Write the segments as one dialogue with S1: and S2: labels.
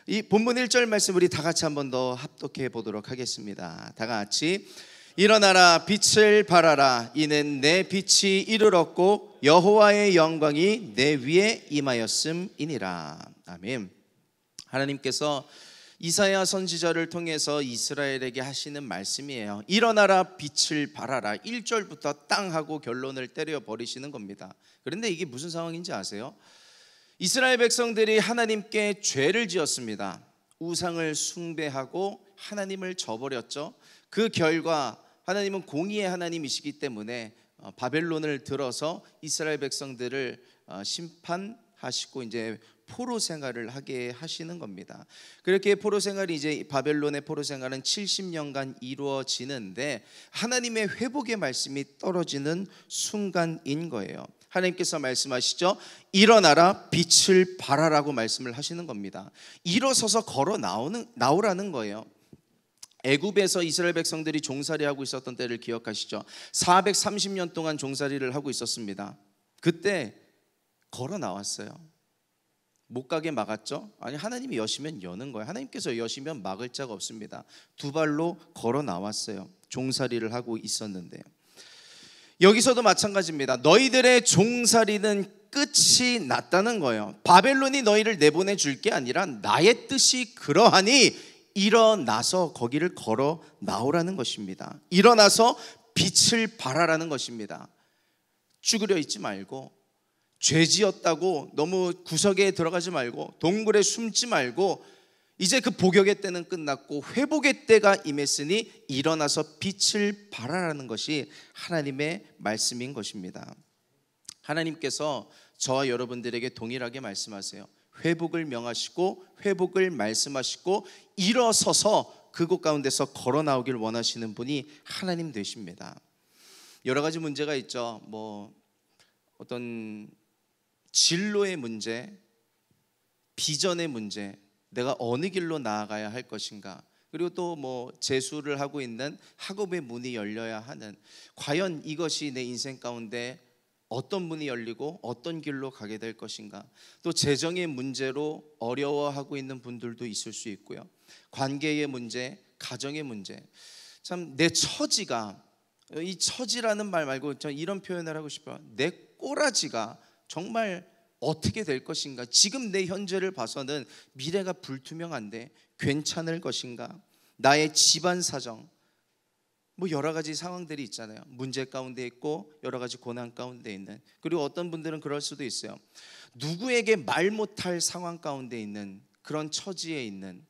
S1: 이 본문 1절 말씀 우리 다 같이 한 번 더 합독해 보도록 하겠습니다. 다 같이 일어나라 빛을 발하라 이는 내 빛이 이르렀고 여호와의 영광이 내 위에 임하였음이니라. 아멘. 하나님께서 이사야 선지자를 통해서 이스라엘에게 하시는 말씀이에요. 일어나라 빛을 발하라. 1절부터 땅 하고 결론을 때려 버리시는 겁니다. 그런데 이게 무슨 상황인지 아세요? 이스라엘 백성들이 하나님께 죄를 지었습니다. 우상을 숭배하고 하나님을 저버렸죠. 그 결과 하나님은 공의의 하나님이시기 때문에 바벨론을 들어서 이스라엘 백성들을 심판하시고 이제 포로 생활을 하게 하시는 겁니다. 그렇게 포로 생활이 이제 바벨론의 포로 생활은 70년간 이루어지는데 하나님의 회복의 말씀이 떨어지는 순간인 거예요. 하나님께서 말씀하시죠. 일어나라 빛을 발하라고 말씀을 하시는 겁니다. 일어서서 걸어 나오라는 거예요. 애굽에서 이스라엘 백성들이 종살이하고 있었던 때를 기억하시죠? 430년 동안 종살이를 하고 있었습니다. 그때 걸어 나왔어요. 못 가게 막았죠? 아니, 하나님이 여시면 여는 거예요. 하나님께서 여시면 막을 자가 없습니다. 두 발로 걸어 나왔어요. 종살이를 하고 있었는데 여기서도 마찬가지입니다. 너희들의 종살이는 끝이 났다는 거예요. 바벨론이 너희를 내보내줄 게 아니라 나의 뜻이 그러하니 일어나서 거기를 걸어 나오라는 것입니다. 일어나서 빛을 발하라는 것입니다. 쭈그려 있지 말고, 죄 지었다고 너무 구석에 들어가지 말고, 동굴에 숨지 말고, 이제 그 복역의 때는 끝났고 회복의 때가 임했으니 일어나서 빛을 발하라는 것이 하나님의 말씀인 것입니다. 하나님께서 저와 여러분들에게 동일하게 말씀하세요. 회복을 명하시고 회복을 말씀하시고 일어서서 그곳 가운데서 걸어 나오길 원하시는 분이 하나님 되십니다. 여러 가지 문제가 있죠. 어떤 진로의 문제, 비전의 문제, 내가 어느 길로 나아가야 할 것인가, 그리고 또 재수를 하고 있는 학업의 문이 열려야 하는, 과연 이것이 내 인생 가운데 어떤 문이 열리고 어떤 길로 가게 될 것인가, 또 재정의 문제로 어려워하고 있는 분들도 있을 수 있고요. 관계의 문제, 가정의 문제. 참 내 처지가, 이 처지라는 말 말고 저 이런 표현을 하고 싶어요. 내 꼬라지가 정말 어떻게 될 것인가, 지금 내 현재를 봐서는 미래가 불투명한데 괜찮을 것인가, 나의 집안 사정, 여러 가지 상황들이 있잖아요. 문제 가운데 있고 여러 가지 고난 가운데 있는, 그리고 어떤 분들은 그럴 수도 있어요. 누구에게 말 못할 상황 가운데 있는 그런 처지에 있는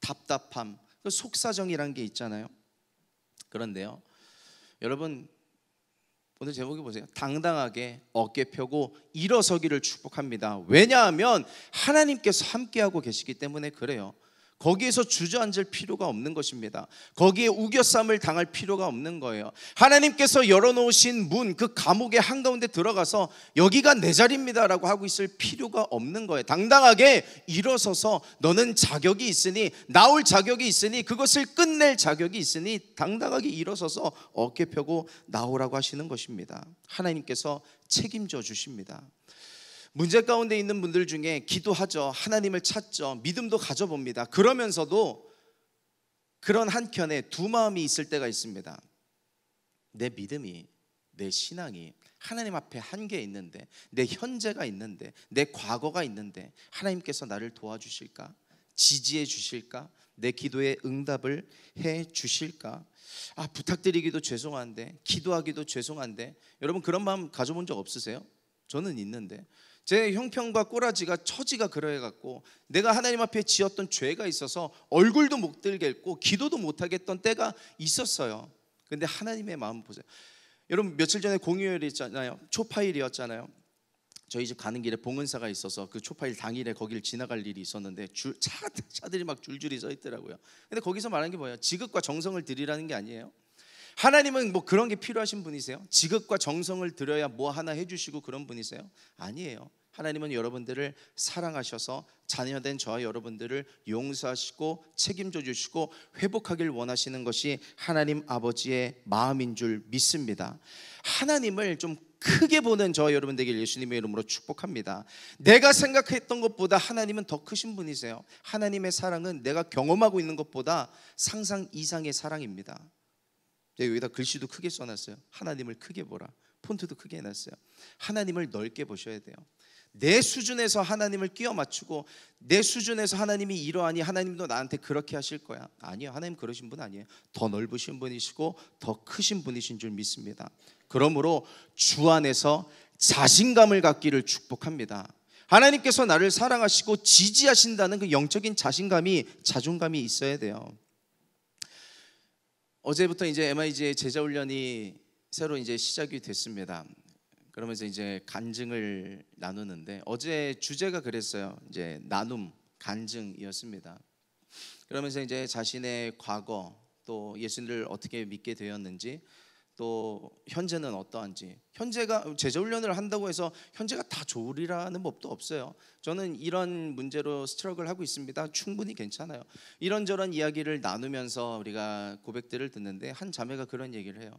S1: 답답함, 속사정이란 게 있잖아요. 그런데요, 여러분, 오늘 제목이 보세요. 당당하게 어깨 펴고 일어서기를 축복합니다. 왜냐하면 하나님께서 함께하고 계시기 때문에 그래요. 거기에서 주저앉을 필요가 없는 것입니다. 거기에 우겨쌈을 당할 필요가 없는 거예요. 하나님께서 열어놓으신 문, 그 감옥의 한가운데 들어가서 여기가 내 자리입니다 라고 하고 있을 필요가 없는 거예요. 당당하게 일어서서 너는 자격이 있으니, 나올 자격이 있으니, 그것을 끝낼 자격이 있으니 당당하게 일어서서 어깨 펴고 나오라고 하시는 것입니다. 하나님께서 책임져 주십니다. 문제 가운데 있는 분들 중에 기도하죠. 하나님을 찾죠. 믿음도 가져봅니다. 그러면서도 그런 한켠에 두 마음이 있을 때가 있습니다. 내 믿음이, 내 신앙이 하나님 앞에 한계 있는데, 내 현재가 있는데, 내 과거가 있는데 하나님께서 나를 도와주실까? 지지해 주실까? 내 기도에 응답을 해 주실까? 부탁드리기도 죄송한데, 기도하기도 죄송한데, 여러분 그런 마음 가져본 적 없으세요? 저는 있는데, 제 형편과 꼬라지가, 처지가 그러해갖고 내가 하나님 앞에 지었던 죄가 있어서 얼굴도 못 들겠고 기도도 못하겠던 때가 있었어요. 근데 하나님의 마음 보세요. 여러분 며칠 전에 공휴일이었잖아요. 초파일이었잖아요. 저희 집 가는 길에 봉은사가 있어서 그 초파일 당일에 거기를 지나갈 일이 있었는데 차들이 막 줄줄이 서 있더라고요. 근데 거기서 말하는 게 뭐예요? 지극과 정성을 들이라는 게 아니에요. 하나님은 그런 게 필요하신 분이세요? 지극과 정성을 들여야 하나 해주시고 그런 분이세요? 아니에요. 하나님은 여러분들을 사랑하셔서 자녀된 저와 여러분들을 용서하시고 책임져 주시고 회복하길 원하시는 것이 하나님 아버지의 마음인 줄 믿습니다. 하나님을 좀 크게 보는 저 여러분들에게 예수님의 이름으로 축복합니다. 내가 생각했던 것보다 하나님은 더 크신 분이세요. 하나님의 사랑은 내가 경험하고 있는 것보다 상상 이상의 사랑입니다. 여기다 글씨도 크게 써놨어요. 하나님을 크게 보라. 폰트도 크게 해놨어요. 하나님을 넓게 보셔야 돼요. 내 수준에서 하나님을 끼워 맞추고 내 수준에서 하나님이 이러하니 하나님도 나한테 그렇게 하실 거야. 아니요, 하나님 그러신 분 아니에요. 더 넓으신 분이시고 더 크신 분이신 줄 믿습니다. 그러므로 주 안에서 자신감을 갖기를 축복합니다. 하나님께서 나를 사랑하시고 지지하신다는 그 영적인 자존감이 있어야 돼요. 어제부터 이제 MIG의 제자 훈련이 새로 이제 시작이 됐습니다. 그러면서 이제 간증을 나누는데 어제 주제가 그랬어요. 이제 나눔, 간증이었습니다. 그러면서 이제 자신의 과거, 또 예수님을 어떻게 믿게 되었는지, 또 현재는 어떠한지. 현재가 제자 훈련을 한다고 해서 현재가 다 좋으리라는 법도 없어요. 저는 이런 문제로 스트러글 하고 있습니다. 충분히 괜찮아요. 이런저런 이야기를 나누면서 우리가 고백들을 듣는데 한 자매가 그런 얘기를 해요.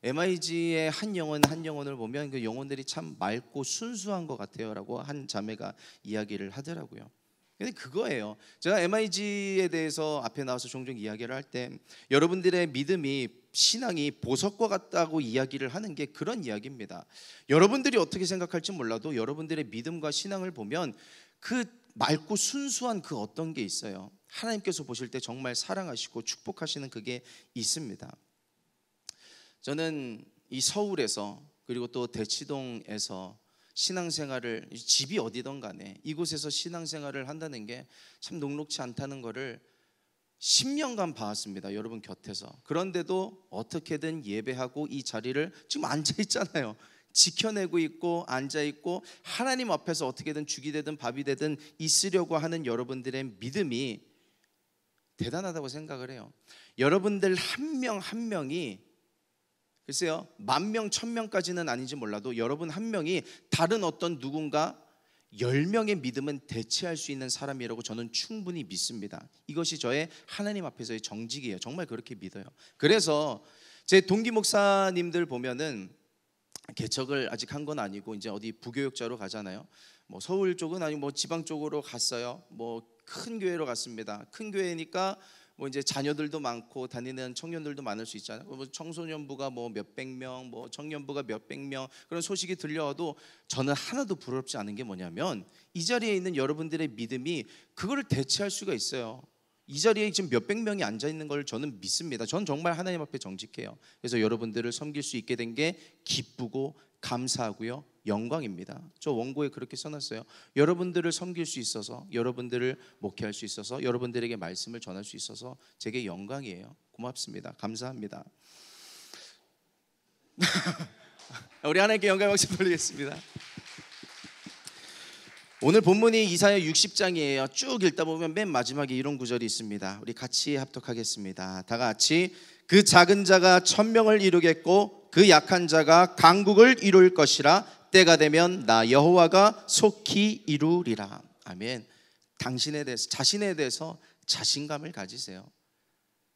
S1: MIG의 한 영혼을 보면 그 영혼들이 참 맑고 순수한 것 같아요 라고 한 자매가 이야기를 하더라고요. 근데 그거예요. 제가 MIG에 대해서 앞에 나와서 종종 이야기를 할 때 여러분들의 믿음이, 신앙이 보석과 같다고 이야기를 하는 게 그런 이야기입니다. 여러분들이 어떻게 생각할지 몰라도 여러분들의 믿음과 신앙을 보면 그 맑고 순수한 그 어떤 게 있어요. 하나님께서 보실 때 정말 사랑하시고 축복하시는 그게 있습니다. 저는 이 서울에서 그리고 또 대치동에서 신앙생활을, 집이 어디든 간에 이곳에서 신앙생활을 한다는 게 참 녹록지 않다는 거를 10년간 봐왔습니다. 여러분 곁에서. 그런데도 어떻게든 예배하고 이 자리를 지금 앉아있잖아요. 지켜내고 있고 앉아있고 하나님 앞에서 어떻게든 죽이 되든 밥이 되든 있으려고 하는 여러분들의 믿음이 대단하다고 생각을 해요. 여러분들 한 명 한 명이, 글쎄요, 10,000명, 1,000명까지는 아닌지 몰라도 여러분 한 명이 다른 어떤 누군가 10명의 믿음은 대체할 수 있는 사람이라고 저는 충분히 믿습니다. 이것이 저의 하나님 앞에서의 정직이에요. 정말 그렇게 믿어요. 그래서 제 동기 목사님들 보면은 개척을 아직 한 건 아니고 이제 어디 부교육자로 가잖아요. 뭐 서울 쪽은 아니고 뭐 지방 쪽으로 갔어요. 뭐 큰 교회로 갔습니다. 큰 교회니까 뭐 이제 자녀들도 많고 다니는 청년들도 많을 수 있잖아요. 뭐 청소년부가 뭐 몇백 명, 뭐 청년부가 몇백 명, 그런 소식이 들려와도 저는 하나도 부럽지 않은 게 뭐냐면 이 자리에 있는 여러분들의 믿음이 그거를 대체할 수가 있어요. 이 자리에 지금 몇백 명이 앉아 있는 걸 저는 믿습니다. 저는 정말 하나님 앞에 정직해요. 그래서 여러분들을 섬길 수 있게 된 게 기쁘고 감사하고요, 영광입니다. 저 원고에 그렇게 써놨어요. 여러분들을 섬길 수 있어서, 여러분들을 목회할 수 있어서, 여러분들에게 말씀을 전할 수 있어서 제게 영광이에요. 고맙습니다. 감사합니다. 우리 하나님께 영광 박수 돌리겠습니다. 오늘 본문이 이사야 60장이에요. 쭉 읽다 보면 맨 마지막에 이런 구절이 있습니다. 우리 같이 합독하겠습니다. 다 같이. 그 작은 자가 1,000명을 이루겠고 그 약한 자가 강국을 이룰 것이라. 때가 되면 나 여호와가 속히 이루리라. 아멘. 당신에 대해서, 자신에 대해서 자신감을 가지세요.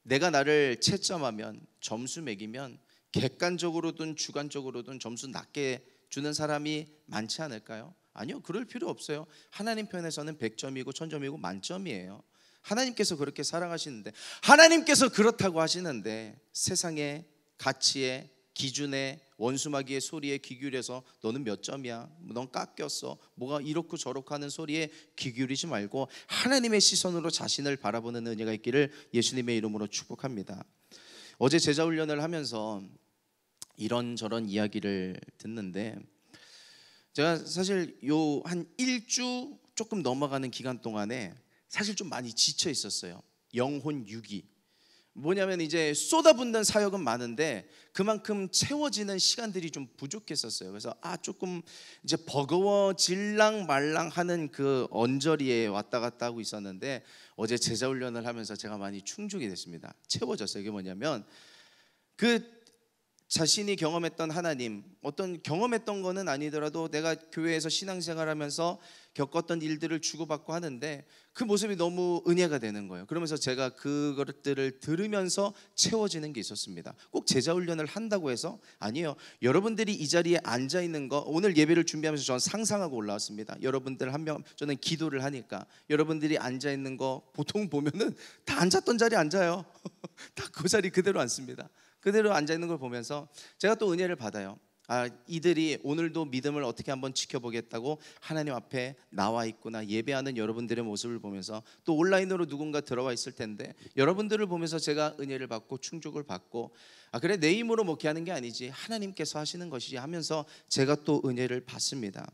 S1: 내가 나를 채점하면, 점수 매기면 객관적으로든 주관적으로든 점수 낮게 주는 사람이 많지 않을까요? 아니요, 그럴 필요 없어요. 하나님 편에서는 100점이고 1000점이고 만점이에요. 하나님께서 그렇게 사랑하시는데, 하나님께서 그렇다고 하시는데 세상의 가치에, 기준에, 원수마귀의 소리에 귀 기울여서 너는 몇 점이야, 넌 깎였어, 뭐가 이렇고 저렇고 하는 소리에 귀 기울이지 말고 하나님의 시선으로 자신을 바라보는 은혜가 있기를 예수님의 이름으로 축복합니다. 어제 제자훈련을 하면서 이런저런 이야기를 듣는데 제가 사실 요 한 1주 조금 넘어가는 기간 동안에 사실 좀 많이 지쳐 있었어요. 영혼 유기. 뭐냐면 이제 쏟아붓는 사역은 많은데 그만큼 채워지는 시간들이 좀 부족했었어요. 그래서 조금 이제 버거워질랑 말랑 하는 그 언저리에 왔다 갔다 하고 있었는데 어제 제자훈련을 하면서 제가 많이 충족이 됐습니다. 채워졌어요. 이게 뭐냐면 그 자신이 경험했던 하나님, 어떤 경험했던 거는 아니더라도 내가 교회에서 신앙생활하면서 겪었던 일들을 주고받고 하는데 그 모습이 너무 은혜가 되는 거예요. 그러면서 제가 그것들을 들으면서 채워지는 게 있었습니다. 꼭 제자훈련을 한다고 해서 아니에요. 여러분들이 이 자리에 앉아 있는 거, 오늘 예배를 준비하면서 저는 상상하고 올라왔습니다. 여러분들 한 명, 저는 기도를 하니까 여러분들이 앉아 있는 거 보통 보면은 다 앉았던 자리에 앉아요. 다 그 자리 그대로 앉습니다. 그대로 앉아 있는 걸 보면서 제가 또 은혜를 받아요. 이들이 오늘도 믿음을 어떻게 한번 지켜보겠다고 하나님 앞에 나와 있구나. 예배하는 여러분들의 모습을 보면서 또 온라인으로 누군가 들어와 있을 텐데 여러분들을 보면서 제가 은혜를 받고 충족을 받고 그래 내 힘으로 목회하는 게 아니지 하나님께서 하시는 것이지 하면서 제가 또 은혜를 받습니다.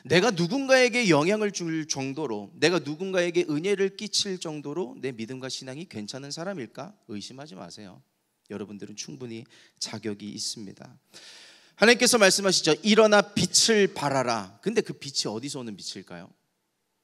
S1: 내가 누군가에게 영향을 줄 정도로, 내가 누군가에게 은혜를 끼칠 정도로 내 믿음과 신앙이 괜찮은 사람일까? 의심하지 마세요. 여러분들은 충분히 자격이 있습니다. 하나님께서 말씀하시죠. 일어나 빛을 발하라. 근데 그 빛이 어디서 오는 빛일까요?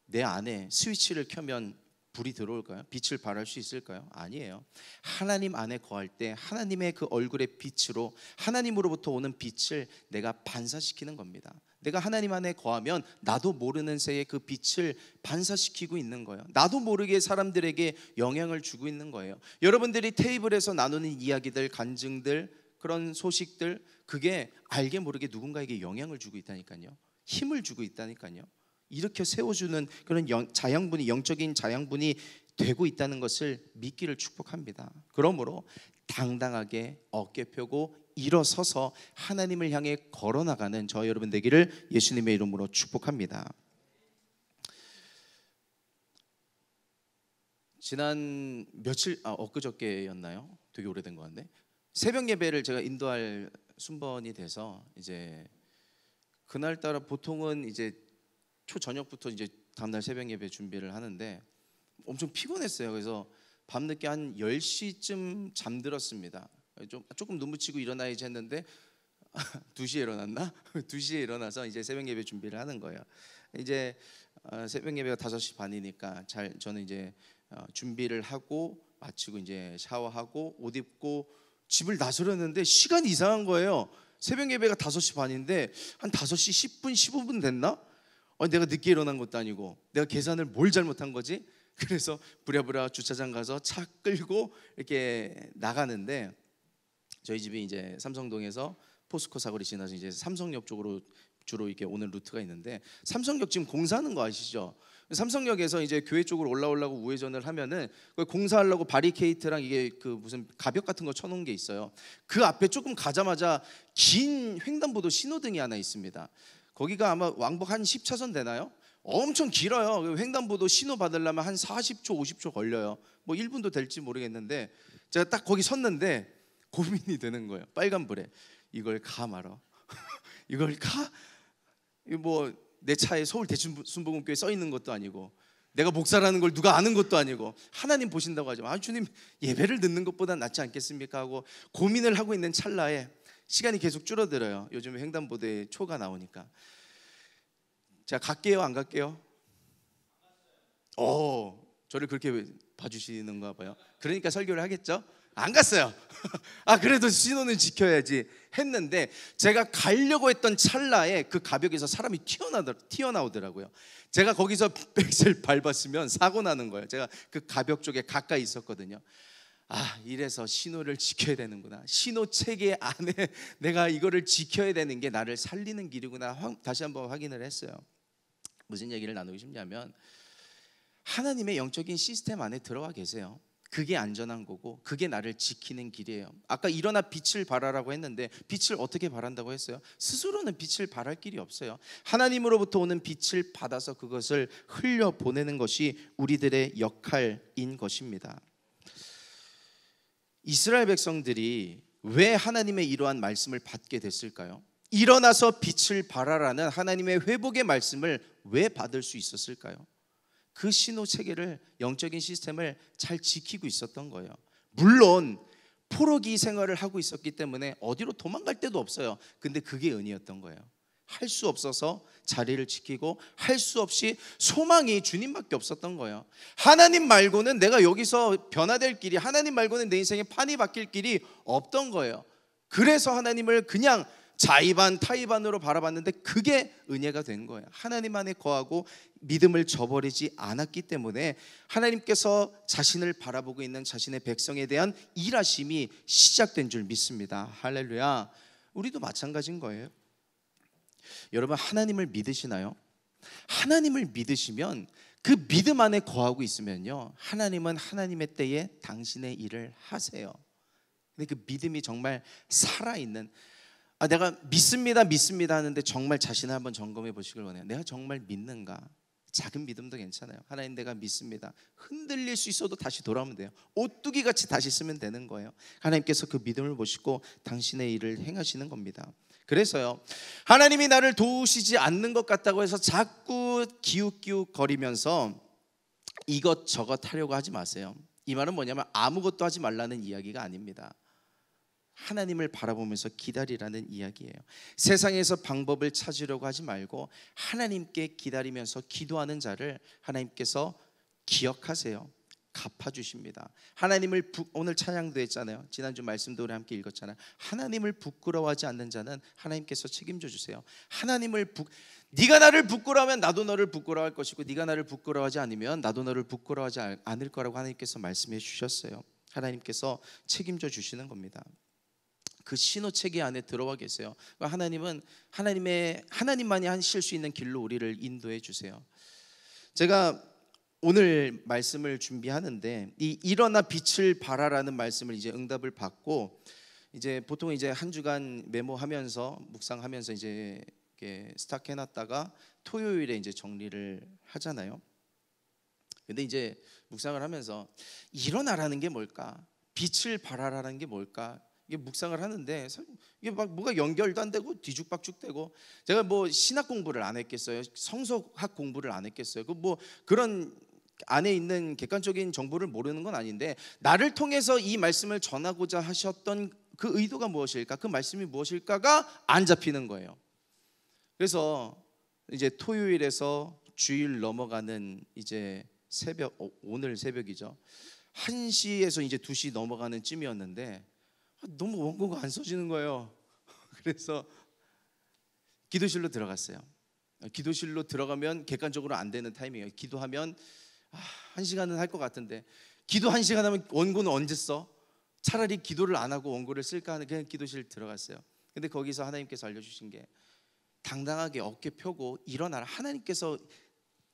S1: 내 안에 스위치를 켜면 불이 들어올까요? 빛을 발할 수 있을까요? 아니에요. 하나님 안에 거할 때 하나님의 그 얼굴의 빛으로 하나님으로부터 오는 빛을 내가 반사시키는 겁니다. 내가 하나님 안에 거하면 나도 모르는 새에 그 빛을 반사시키고 있는 거예요. 나도 모르게 사람들에게 영향을 주고 있는 거예요. 여러분들이 테이블에서 나누는 이야기들, 간증들, 그런 소식들, 그게 알게 모르게 누군가에게 영향을 주고 있다니까요. 힘을 주고 있다니까요. 이렇게 세워주는 그런 자양분이, 영적인 자양분이 되고 있다는 것을 믿기를 축복합니다. 그러므로 당당하게 어깨 펴고 일어서서 하나님을 향해 걸어나가는 저 여러분 되기를 예수님의 이름으로 축복합니다. 지난 며칠 엊그저께였나요? 되게 오래된 것 같네. 새벽 예배를 제가 인도할 순번이 돼서 이제 그날따라 보통은 이제 초저녁부터 이제 다음날 새벽 예배 준비를 하는데 엄청 피곤했어요. 그래서 밤늦게 한 10시쯤 잠들었습니다. 조금 눈 붙이고 일어나야지 했는데 2시에 일어났나? 2시에 일어나서 이제 새벽 예배 준비를 하는 거예요. 이제 새벽 예배가 5시 반이니까 저는 이제 준비를 하고 마치고 이제 샤워하고 옷 입고 집을 나서려는데 시간이 이상한 거예요. 새벽 예배가 5시 반인데 한 5시 10분, 15분 됐나? 내가 늦게 일어난 것도 아니고 내가 계산을 뭘 잘못한 거지? 그래서 부랴부랴 주차장 가서 차 끌고 이렇게 나가는데 저희 집이 이제 삼성동에서 포스코 사거리 지나서 이제 삼성역 쪽으로 주로 이렇게 오는 루트가 있는데 삼성역 지금 공사하는 거 아시죠? 삼성역에서 이제 교회 쪽으로 올라오려고 우회전을 하면은 공사하려고 바리케이트랑 이게 그 무슨 가벽 같은 거 쳐놓은 게 있어요. 그 앞에 조금 가자마자 긴 횡단보도 신호등이 하나 있습니다. 거기가 아마 왕복 한 10차선 되나요? 엄청 길어요. 횡단보도 신호 받으려면 한 40초, 50초 걸려요. 뭐 1분도 될지 모르겠는데 제가 딱 거기 섰는데 고민이 되는 거예요. 빨간불에 이걸 가 말어. 이걸 가? 뭐 내 차에 서울 대춘순복음교회 써 있는 것도 아니고 내가 목사라는 걸 누가 아는 것도 아니고 하나님 보신다고 하지만 주님 예배를 듣는 것보다 낫지 않겠습니까 하고 고민을 하고 있는 찰나에 시간이 계속 줄어들어요. 요즘에 횡단보도에 초가 나오니까. 제가 갈게요, 안 갈게요? 저를 그렇게 봐주시는가 봐요. 그러니까 설교를 하겠죠? 안 갔어요. 그래도 신호는 지켜야지 했는데 제가 가려고 했던 찰나에 그 가벽에서 사람이 튀어나오더라고요. 제가 거기서 백셀 밟았으면 사고 나는 거예요. 제가 그 가벽 쪽에 가까이 있었거든요. 이래서 신호를 지켜야 되는구나. 신호 체계 안에 내가 이거를 지켜야 되는 게 나를 살리는 길이구나. 다시 한번 확인을 했어요. 무슨 얘기를 나누고 싶냐면 하나님의 영적인 시스템 안에 들어와 계세요. 그게 안전한 거고 그게 나를 지키는 길이에요. 아까 일어나 빛을 발하라고 했는데 빛을 어떻게 발한다고 했어요? 스스로는 빛을 발할 길이 없어요. 하나님으로부터 오는 빛을 받아서 그것을 흘려보내는 것이 우리들의 역할인 것입니다. 이스라엘 백성들이 왜 하나님의 이러한 말씀을 받게 됐을까요? 일어나서 빛을 발하라는 하나님의 회복의 말씀을 왜 받을 수 있었을까요? 그 신호 체계를, 영적인 시스템을 잘 지키고 있었던 거예요. 물론 포로기 생활을 하고 있었기 때문에 어디로 도망갈 데도 없어요. 근데 그게 은혜였던 거예요. 할 수 없어서 자리를 지키고 할 수 없이 소망이 주님밖에 없었던 거예요. 하나님 말고는 내가 여기서 변화될 길이, 하나님 말고는 내 인생에 판이 바뀔 길이 없던 거예요. 그래서 하나님을 그냥 자의반 타의반으로 바라봤는데 그게 은혜가 된 거예요. 하나님 안에 거하고 믿음을 저버리지 않았기 때문에 하나님께서 자신을 바라보고 있는 자신의 백성에 대한 일하심이 시작된 줄 믿습니다. 할렐루야. 우리도 마찬가지인 거예요. 여러분, 하나님을 믿으시나요? 하나님을 믿으시면 그 믿음 안에 거하고 있으면요, 하나님은 하나님의 때에 당신의 일을 하세요. 근데 그 믿음이 정말 살아있는, 내가 믿습니다 하는데 정말 자신을 한번 점검해 보시길 원해요. 내가 정말 믿는가? 작은 믿음도 괜찮아요. 하나님, 내가 믿습니다. 흔들릴 수 있어도 다시 돌아오면 돼요. 오뚜기 같이 다시 쓰면 되는 거예요. 하나님께서 그 믿음을 보시고 당신의 일을 행하시는 겁니다. 그래서요, 하나님이 나를 도우시지 않는 것 같다고 해서 자꾸 기웃기웃 거리면서 이것저것 하려고 하지 마세요. 이 말은 뭐냐면 아무것도 하지 말라는 이야기가 아닙니다. 하나님을 바라보면서 기다리라는 이야기예요. 세상에서 방법을 찾으려고 하지 말고 하나님께 기다리면서 기도하는 자를 하나님께서 기억하세요. 갚아주십니다. 하나님을 오늘 찬양도 했잖아요. 지난주 말씀도 우리 함께 읽었잖아요. 하나님을 부끄러워하지 않는 자는 하나님께서 책임져 주세요. 네가 나를 부끄러워하면 나도 너를 부끄러워할 것이고, 네가 나를 부끄러워하지 않으면 나도 너를 부끄러워하지 않을 거라고 하나님께서 말씀해 주셨어요. 하나님께서 책임져 주시는 겁니다. 그 신호체계 안에 들어와 계세요. 하나님은 하나님만이 하실 수 있는 길로 우리를 인도해 주세요. 제가 오늘 말씀을 준비하는데 이 일어나 빛을 발하라는 말씀을 이제 응답을 받고, 이제 보통 이제 한 주간 메모하면서 묵상하면서 이제 이렇게 스탁해 놨다가 토요일에 이제 정리를 하잖아요. 근데 이제 묵상을 하면서 일어나라는 게 뭘까? 빛을 발하라는 게 뭘까? 이게 묵상을 하는데 이게 막 뭐가 연결도 안 되고 뒤죽박죽되고, 제가 뭐 신학 공부를 안 했겠어요? 성서학 공부를 안 했겠어요? 그 뭐 그런 안에 있는 객관적인 정보를 모르는 건 아닌데, 나를 통해서 이 말씀을 전하고자 하셨던 그 의도가 무엇일까? 그 말씀이 무엇일까가 안 잡히는 거예요. 그래서 이제 토요일에서 주일 넘어가는 이제 새벽, 오늘 새벽이죠. 1시에서 이제 2시 넘어가는 쯤이었는데 너무 원고가 안 써지는 거예요. 그래서 기도실로 들어갔어요. 기도실로 들어가면 객관적으로 안 되는 타이밍이에요. 기도하면 1시간은 할 것 같은데, 기도 1시간 하면 원고는 언제 써? 차라리 기도를 안 하고 원고를 쓸까 하는, 그냥 기도실 들어갔어요. 근데 거기서 하나님께서 알려주신 게, 당당하게 어깨 펴고 일어나라. 하나님께서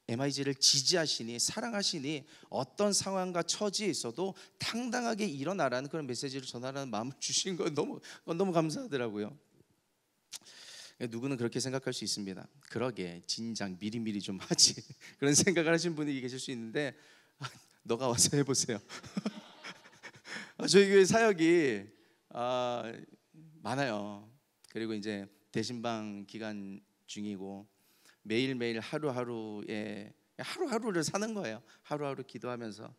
S1: MIG를 지지하시니 사랑하시니 어떤 상황과 처지에 있어도 당당하게 일어나라는 그런 메시지를 전하라는 마음을 주신 거 너무 감사하더라고요. 누구는 그렇게 생각할 수 있습니다. 그러게 진작 미리미리 좀 하지 그런 생각을 하신 분이 계실 수 있는데, 너가 와서 해보세요. 저희 교회 사역이 많아요. 그리고 이제 대신방 기간 중이고 매일매일 하루하루를 사는 거예요. 하루하루 기도하면서,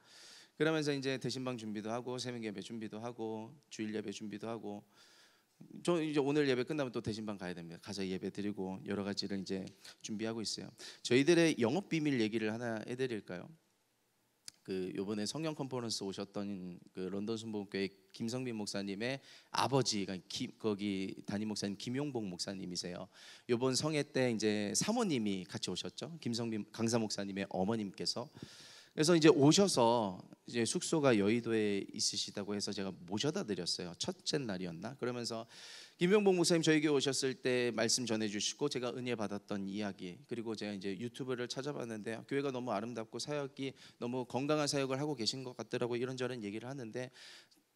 S1: 그러면서 이제 대신방 준비도 하고 새벽 예배 준비도 하고 주일 예배 준비도 하고, 저 이제 오늘 예배 끝나면 또 대신방 가야 됩니다. 가서 예배 드리고 여러 가지를 이제 준비하고 있어요. 저희들의 영업 비밀 얘기를 하나 해드릴까요? 그 요번에 성령 컨퍼런스 오셨던 그 런던 순복음교회 김성빈 목사님의 아버지가 거기 담임 목사님 김용복 목사님이세요. 요번 성회 때 이제 사모님이 같이 오셨죠. 김성빈 강사 목사님의 어머님께서. 그래서 이제 오셔서 이제 숙소가 여의도에 있으시다고 해서 제가 모셔다 드렸어요. 첫째 날이었나? 그러면서 김용복 목사님 저희 교회 오셨을 때 말씀 전해주시고, 제가 은혜 받았던 이야기, 그리고 제가 이제 유튜브를 찾아봤는데 교회가 너무 아름답고 사역이 너무 건강한 사역을 하고 계신 것 같더라고요. 이런저런 얘기를 하는데,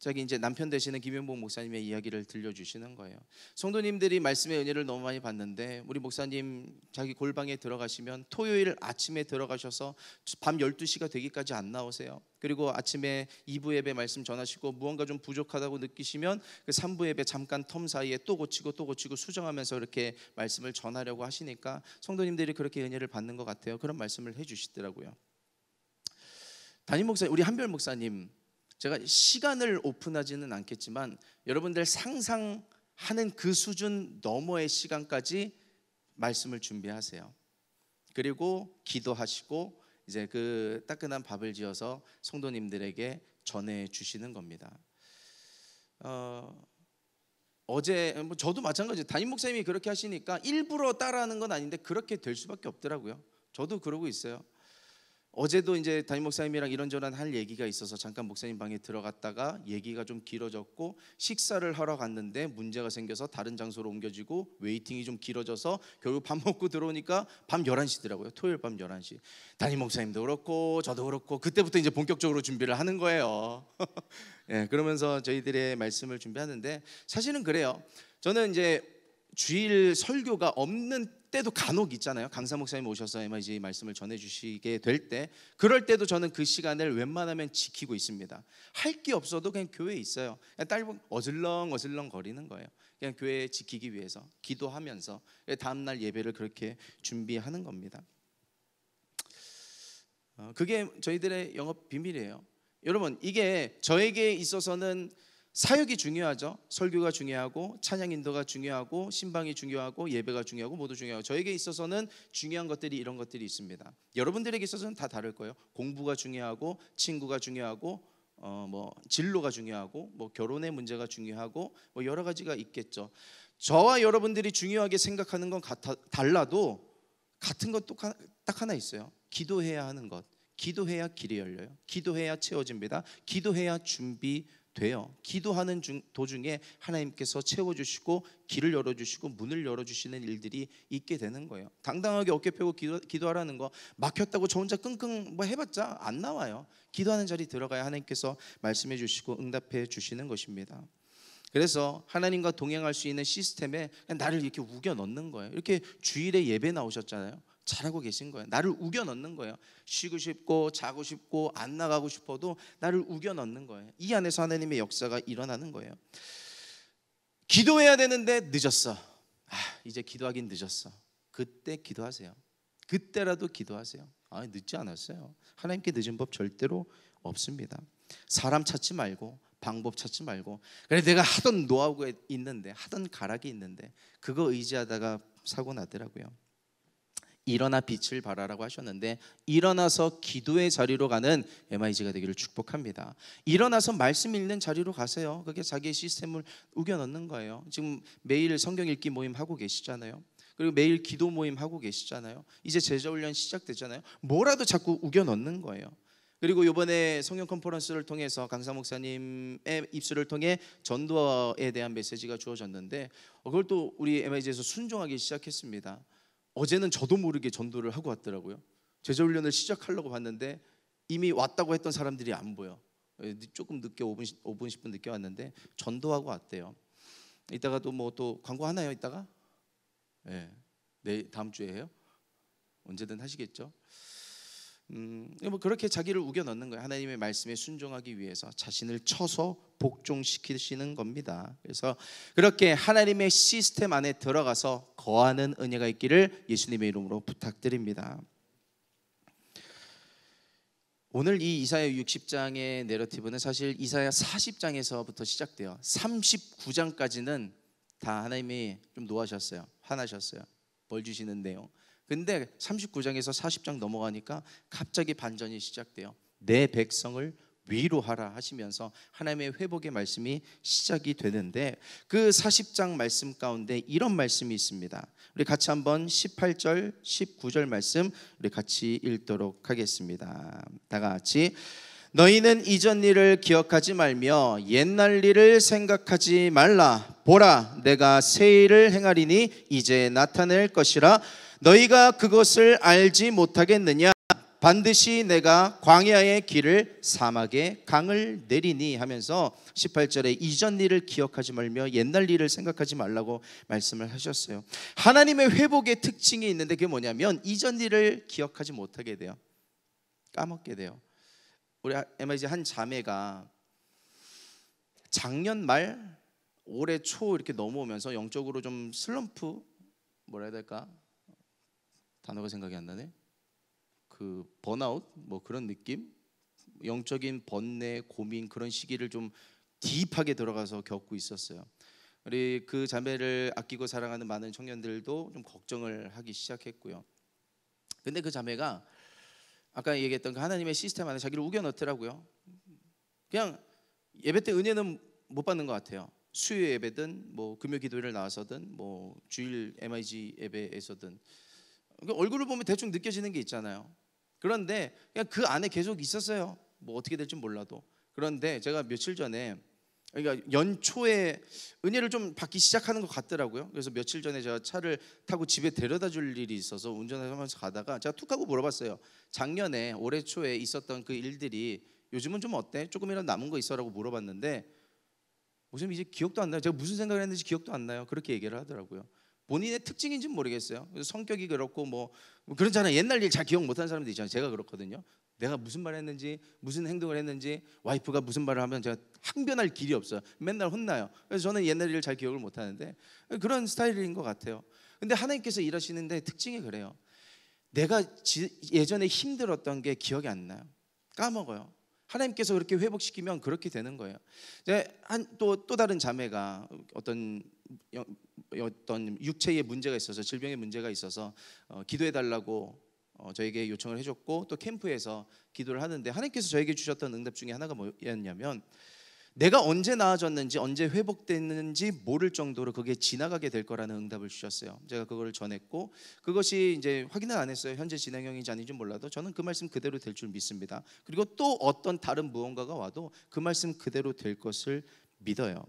S1: 자기 이제 남편 되시는 김용복 목사님의 이야기를 들려주시는 거예요. 성도님들이 말씀의 은혜를 너무 많이 받는데, 우리 목사님 자기 골방에 들어가시면 토요일 아침에 들어가셔서 밤 12시가 되기까지 안 나오세요. 그리고 아침에 2부 예배 말씀 전하시고 무언가 좀 부족하다고 느끼시면 그 3부 예배 잠깐 텀 사이에 또 고치고 수정하면서 이렇게 말씀을 전하려고 하시니까 성도님들이 그렇게 은혜를 받는 것 같아요. 그런 말씀을 해주시더라고요. 담임 목사님, 우리 한별 목사님, 제가 시간을 오픈하지는 않겠지만 여러분들 상상하는 그 수준 너머의 시간까지 말씀을 준비하세요. 그리고 기도하시고 이제 그 따끈한 밥을 지어서 성도님들에게 전해 주시는 겁니다. 어제 뭐 저도 마찬가지예요. 담임 목사님이 그렇게 하시니까 일부러 따라하는 건 아닌데 그렇게 될 수밖에 없더라고요. 저도 그러고 있어요. 어제도 이제 담임 목사님이랑 이런저런 할 얘기가 있어서 잠깐 목사님 방에 들어갔다가 얘기가 좀 길어졌고, 식사를 하러 갔는데 문제가 생겨서 다른 장소로 옮겨지고 웨이팅이 좀 길어져서 결국 밥 먹고 들어오니까 밤 11시더라고요. 토요일 밤 11시. 담임 목사님도 그렇고 저도 그렇고 그때부터 이제 본격적으로 준비를 하는 거예요. 예, 그러면서 저희들의 말씀을 준비하는데, 사실은 그래요. 저는 이제 주일 설교가 없는 때도 간혹 있잖아요. 강사 목사님 오셔서 MIG 말씀을 전해주시게 될 때, 그럴 때도 저는 그 시간을 웬만하면 지키고 있습니다. 할 게 없어도 그냥 교회에 있어요. 그냥 딸분 어슬렁 거리는 거예요. 그냥 교회 지키기 위해서 기도하면서 다음날 예배를 그렇게 준비하는 겁니다. 그게 저희들의 영업 비밀이에요. 여러분, 이게 저에게 있어서는 사역이 중요하죠. 설교가 중요하고 찬양 인도가 중요하고 신방이 중요하고 예배가 중요하고 모두 중요하고, 저에게 있어서는 중요한 것들이 이런 것들이 있습니다. 여러분들에게 있어서는 다 다를 거예요. 공부가 중요하고 친구가 중요하고 뭐 진로가 중요하고 뭐 결혼의 문제가 중요하고 뭐 여러 가지가 있겠죠. 저와 여러분들이 중요하게 생각하는 건 달라도 같은 것 딱 하나 있어요. 기도해야 하는 것. 기도해야 길이 열려요. 기도해야 채워집니다. 기도해야 준비돼요. 기도하는 도중에 하나님께서 채워주시고 길을 열어주시고 문을 열어주시는 일들이 있게 되는 거예요. 당당하게 어깨 펴고 기도하라는 거, 막혔다고 저 혼자 끙끙 뭐 해봤자 안 나와요. 기도하는 자리 들어가야 하나님께서 말씀해 주시고 응답해 주시는 것입니다. 그래서 하나님과 동행할 수 있는 시스템에 나를 이렇게 우겨 넣는 거예요. 이렇게 주일에 예배 나오셨잖아요. 잘하고 계신 거예요. 나를 우겨 넣는 거예요. 쉬고 싶고 자고 싶고 안 나가고 싶어도 나를 우겨 넣는 거예요. 이 안에서 하나님의 역사가 일어나는 거예요. 기도해야 되는데 늦었어. 이제 기도하긴 늦었어. 그때 기도하세요. 그때라도 기도하세요. 늦지 않았어요. 하나님께 늦은 법 절대로 없습니다. 사람 찾지 말고 방법 찾지 말고, 그래 내가 하던 노하우가 있는데 하던 가락이 있는데 그거 의지하다가 사고 나더라고요. 일어나 빛을 발하라고 하셨는데, 일어나서 기도의 자리로 가는 MIG가 되기를 축복합니다. 일어나서 말씀 읽는 자리로 가세요. 그게 자기의 시스템을 우겨 넣는 거예요. 지금 매일 성경 읽기 모임 하고 계시잖아요. 그리고 매일 기도 모임 하고 계시잖아요. 이제 제자훈련 시작되잖아요. 뭐라도 자꾸 우겨 넣는 거예요. 그리고 이번에 성경 컨퍼런스를 통해서 강사 목사님의 입술을 통해 전도에 대한 메시지가 주어졌는데, 그걸 또 우리 MIG에서 순종하기 시작했습니다. 어제는 저도 모르게 전도를 하고 왔더라고요. 제자훈련을 시작하려고 봤는데 이미 왔다고 했던 사람들이 안 보여. 조금 늦게 5분 10분 늦게 왔는데 전도하고 왔대요. 이따가 또 뭐 또 광고 하나요? 이따가? 네, 다음 주에 해요? 언제든 하시겠죠. 뭐 그렇게 자기를 우겨 넣는 거예요. 하나님의 말씀에 순종하기 위해서 자신을 쳐서 복종시키시는 겁니다. 그래서 그렇게 하나님의 시스템 안에 들어가서 거하는 은혜가 있기를 예수님의 이름으로 부탁드립니다. 오늘 이 이사야 60장의 내러티브는 사실 이사야 40장에서부터 시작돼요. 39장까지는 다 하나님이 좀 노하셨어요. 화나셨어요. 벌 주시는 내용. 근데 39장에서 40장 넘어가니까 갑자기 반전이 시작돼요. 내 백성을 위로하라 하시면서 하나님의 회복의 말씀이 시작이 되는데, 그 40장 말씀 가운데 이런 말씀이 있습니다. 우리 같이 한번 18절 19절 말씀 우리 같이 읽도록 하겠습니다. 다 같이. 너희는 이전 일을 기억하지 말며 옛날 일을 생각하지 말라. 보라, 내가 새 일을 행하리니 이제 나타낼 것이라. 너희가 그것을 알지 못하겠느냐? 반드시 내가 광야의 길을 사막의 강을 내리니 하면서 18절에 이전 일을 기억하지 말며 옛날 일을 생각하지 말라고 말씀을 하셨어요. 하나님의 회복의 특징이 있는데 그게 뭐냐면 이전 일을 기억하지 못하게 돼요. 까먹게 돼요. 우리 MIG 한 자매가 작년 말 올해 초 이렇게 넘어오면서 영적으로 좀 슬럼프, 뭐라 해야 될까? 단어가 생각이 안 나네. 그 번아웃 뭐 그런 느낌, 영적인 번뇌, 고민, 그런 시기를 좀 딥하게 들어가서 겪고 있었어요. 우리 그 자매를 아끼고 사랑하는 많은 청년들도 좀 걱정을 하기 시작했고요. 근데 그 자매가 아까 얘기했던 그 하나님의 시스템 안에 자기를 우겨 넣더라고요. 그냥 예배 때 은혜는 못 받는 것 같아요. 수요 예배든 뭐 금요 기도회를 나와서든 뭐 주일 MIG 예배에서든 얼굴을 보면 대충 느껴지는 게 있잖아요. 그런데 그냥 그 안에 계속 있었어요. 뭐 어떻게 될지 몰라도. 그런데 제가 며칠 전에, 그러니까 연초에 은혜를 좀 받기 시작하는 것 같더라고요. 그래서 며칠 전에 제가 차를 타고 집에 데려다 줄 일이 있어서 운전하면서 가다가 제가 툭 하고 물어봤어요. 작년에 올해 초에 있었던 그 일들이 요즘은 좀 어때? 조금이라도 남은 거 있어라고 물어봤는데 무슨 이제 기억도 안 나요. 제가 무슨 생각을 했는지 기억도 안 나요. 그렇게 얘기를 하더라고요. 본인의 특징인지는 모르겠어요. 그래서 성격이 그렇고 뭐 그렇잖아요. 옛날 일 잘 기억 못하는 사람들 있잖아요. 제가 그렇거든요. 내가 무슨 말 했는지, 무슨 행동을 했는지, 와이프가 무슨 말을 하면 제가 항변할 길이 없어요. 맨날 혼나요. 그래서 저는 옛날 일을 잘 기억을 못하는데 그런 스타일인 것 같아요. 근데 하나님께서 일하시는데 특징이 그래요. 내가 예전에 힘들었던 게 기억이 안 나요. 까먹어요. 하나님께서 그렇게 회복시키면 그렇게 되는 거예요. 또 다른 자매가 어떤 육체의 문제가 있어서, 질병의 문제가 있어서 기도해 달라고 저에게 요청을 해줬고, 또 캠프에서 기도를 하는데 하나님께서 저에게 주셨던 응답 중에 하나가 뭐였냐면, 내가 언제 나아졌는지, 언제 회복됐는지 모를 정도로 그게 지나가게 될 거라는 응답을 주셨어요. 제가 그걸 전했고, 그것이 이제 확인은 안 했어요. 현재 진행형인지 아닌지 몰라도 저는 그 말씀 그대로 될 줄 믿습니다. 그리고 또 어떤 다른 무언가가 와도 그 말씀 그대로 될 것을 믿어요.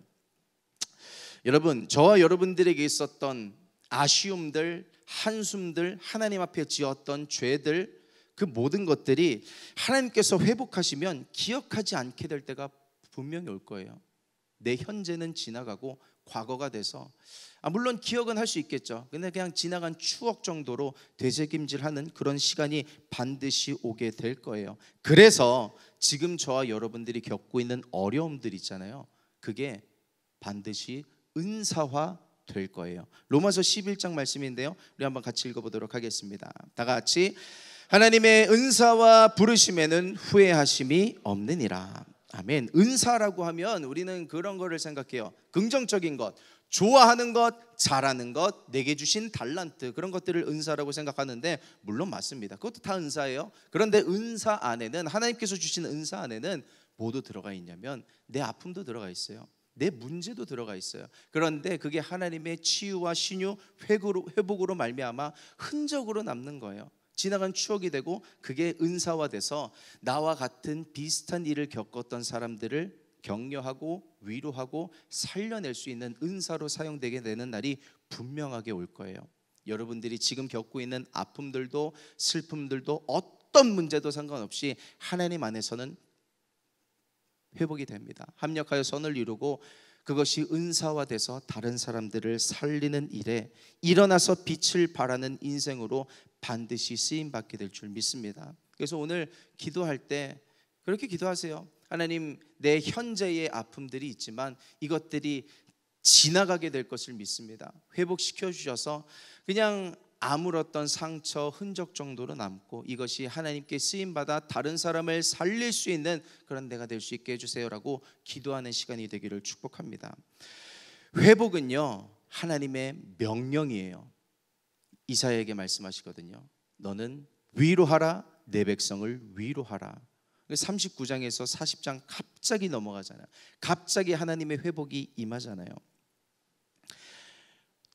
S1: 여러분, 저와 여러분들에게 있었던 아쉬움들, 한숨들, 하나님 앞에 지었던 죄들, 그 모든 것들이 하나님께서 회복하시면 기억하지 않게 될 때가 분명히 올 거예요. 내 현재는 지나가고 과거가 돼서, 물론 기억은 할 수 있겠죠. 근데 그냥 지나간 추억 정도로 되새김질하는 그런 시간이 반드시 오게 될 거예요. 그래서 지금 저와 여러분들이 겪고 있는 어려움들 있잖아요. 그게 반드시 은사화 될 거예요. 로마서 11장 말씀인데요. 우리 한번 같이 읽어보도록 하겠습니다. 다 같이. 하나님의 은사와 부르심에는 후회하심이 없느니라. 아멘. 은사라고 하면 우리는 그런 거를 생각해요. 긍정적인 것, 좋아하는 것, 잘하는 것, 내게 주신 달란트, 그런 것들을 은사라고 생각하는데 물론 맞습니다. 그것도 다 은사예요. 그런데 은사 안에는, 하나님께서 주신 은사 안에는 뭐도 들어가 있냐면 내 아픔도 들어가 있어요. 내 문제도 들어가 있어요. 그런데 그게 하나님의 치유와 신유, 회복으로 말미암아 흔적으로 남는 거예요. 지나간 추억이 되고 그게 은사화돼서 나와 같은 비슷한 일을 겪었던 사람들을 격려하고 위로하고 살려낼 수 있는 은사로 사용되게 되는 날이 분명하게 올 거예요. 여러분들이 지금 겪고 있는 아픔들도 슬픔들도 어떤 문제도 상관없이 하나님 안에서는 회복이 됩니다. 합력하여 선을 이루고 그것이 은사화돼서 다른 사람들을 살리는 일에 일어나서 빛을 발하는 인생으로 반드시 쓰임받게 될 줄 믿습니다. 그래서 오늘 기도할 때 그렇게 기도하세요. 하나님, 내 현재의 아픔들이 있지만 이것들이 지나가게 될 것을 믿습니다. 회복시켜 주셔서 그냥 아물었던 상처, 흔적 정도로 남고 이것이 하나님께 쓰임받아 다른 사람을 살릴 수 있는 그런 데가 될 수 있게 해주세요라고 기도하는 시간이 되기를 축복합니다. 회복은요, 하나님의 명령이에요. 이사야에게 말씀하시거든요. 너는 위로하라, 내 백성을 위로하라. 39장에서 40장 갑자기 넘어가잖아요. 갑자기 하나님의 회복이 임하잖아요.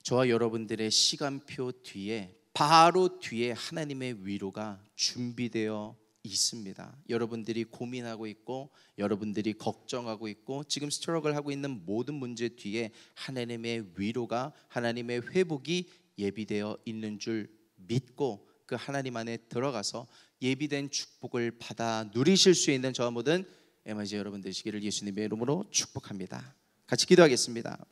S1: 저와 여러분들의 시간표 뒤에, 바로 뒤에 하나님의 위로가 준비되어 있습니다. 여러분들이 고민하고 있고 여러분들이 걱정하고 있고 지금 스트러글 하고 있는 모든 문제 뒤에 하나님의 위로가, 하나님의 회복이 예비되어 있는 줄 믿고 그 하나님 안에 들어가서 예비된 축복을 받아 누리실 수 있는 저와 모든 MIG 여러분 되시기를 예수님의 이름으로 축복합니다. 같이 기도하겠습니다.